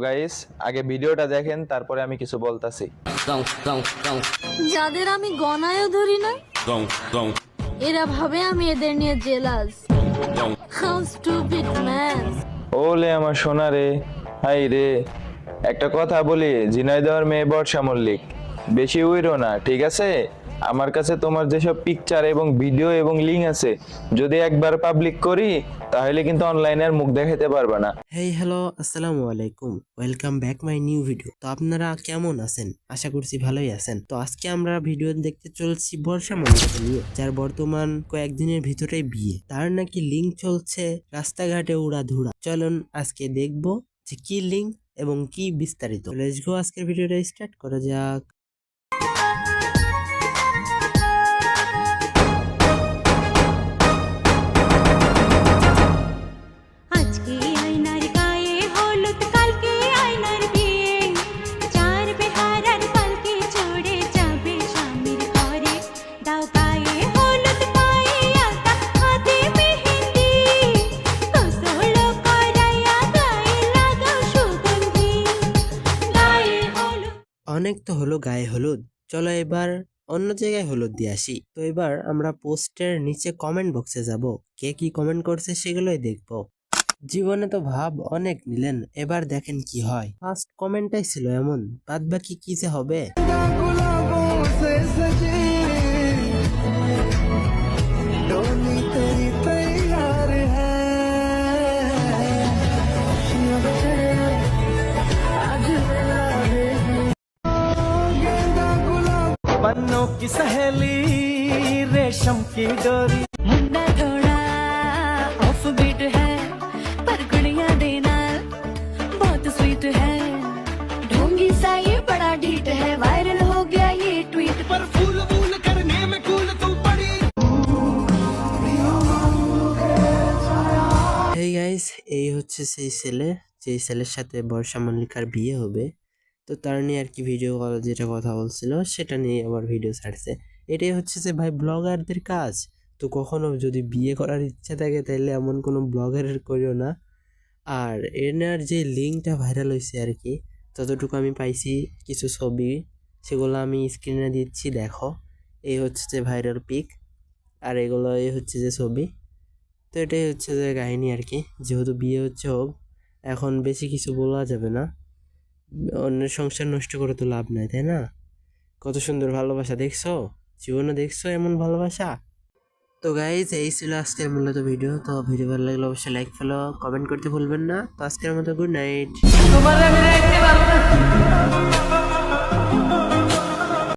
Guys, আগে ভিডিওটা দেখেন, তারপরে আমি কিছু বলতাছি। যাদের আমি গণায়ও ধরি না, এরা ভাবে আমি এদের নিয়ে জেলাস। How stupid man. ওলে আমার সোনা রে, হাই রে। একটা কথা বলি, ঝিনাইদহের মেয়ে বর্ষা মল্লিক, বেশি উইরো না, ঠিক আছে? আমার কাছে তোমার যেসব পিকচার এবং ভিডিও এবং লিঙ্ক আছে, যদি একবার পাবলিক করি তাহলে কিন্তু অনলাইনে আর মুখ দেখাতে পারবে না। হেই হ্যালো, আসসালামু আলাইকুম, welcome back my new video. তো আপনারা কেমন আছেন? আশা করছি ভালোই আছেন। তো আজকে আমরা ভিডিও দেখতে চলছি বর্ষা মল্লিককে নিয়ে, যার বর্তমান কয়েকদিনের ভিতরেই বিয়ে। তার নাকি লিঙ্ক চলছে রাস্তাঘাটে উড়াধুরা। চলুন আজকে দেখবো যে কি লিঙ্ক এবং কি বিস্তারিত। লেটস গো, আজকের ভিডিওটা স্টার্ট করা যাক। আজকে আয়নার গায়ে হলুদ, কালকে আয়নার বিয়ে। চার বেহারার পালকি চড়ে যাবে স্বামীর ঘরে। দাও গায়ে হলুদ, পায়ে আলতা, হাতে মেহেন্দি। গোসল করাইয়া গায়ে লাগাও সুগন্ধি। গায়ে হলুদ। অনেক তো হলো গায়ে হলুদ, চলো এবার অন্য জায়গায় হলুদ দিয়ে আসি। তো এবার আমরা পোস্টের নিচে কমেন্ট বক্সে যাব, কে কি কমেন্ট করছে সেগুলোই দেখবো। জীবনে তো ভাব অনেক নিলেন, এবার দেখেন কি হয়। ফার্স্ট কমেন্টটাই ছিল এমন, বাদ বাকি কি যে হবে। पन्नों की सहेली, रेशम की डोरी। मुंडा थोड़ा ऑफ बीट है, पर गुड़िया देना बहुत स्वीट है। ढोंगी सा ये बड़ा ढीठ है, वायरल हो गया ये ट्वीट। पर फूल फूल करने में कूल तू पड़ी। হেই গাইস, এই হচ্ছে সেই ছেলে, যেই ছেলের সাথে বর্ষা মল্লিকার বিয়ে হবে। তো তার নিয়ে আর কি ভিডিও কল যেটা কথা বলছিল সেটা নিয়ে আবার ভিডিও ছাড়ছে। এটাই হচ্ছে যে ভাই ব্লগারদের কাজ। তো কখনো যদি বিয়ে করার ইচ্ছা থাকে তাহলে এমন কোনো ব্লগারের করিও না। আর এনার যে লিঙ্কটা ভাইরাল হয়েছে আর কি, ততটুকু আমি পাইছি কিছু ছবি, সেগুলো আমি স্ক্রিনে দিচ্ছি, দেখো। এই হচ্ছে যে ভাইরাল পিক, আর এগুলো এই হচ্ছে যে ছবি। তো এটাই হচ্ছে যে কাহিনী আর কি। যেহেতু বিয়ে হচ্ছে হোক, এখন বেশি কিছু বলা যাবে না, অন্যের সংসার নষ্ট করে তো লাভ নাই, তাই না? কত সুন্দর ভালোবাসা, দেখছো? জীবনে দেখছো এমন ভালোবাসা? তো গাইজ, এই ছিল আজকের মূলত ভিডিও। তো ভিডিও ভালো লাগলে অবশ্যই লাইক ফলো কমেন্ট করতে ভুলবেন না। তো আজকের মতো গুড নাইট।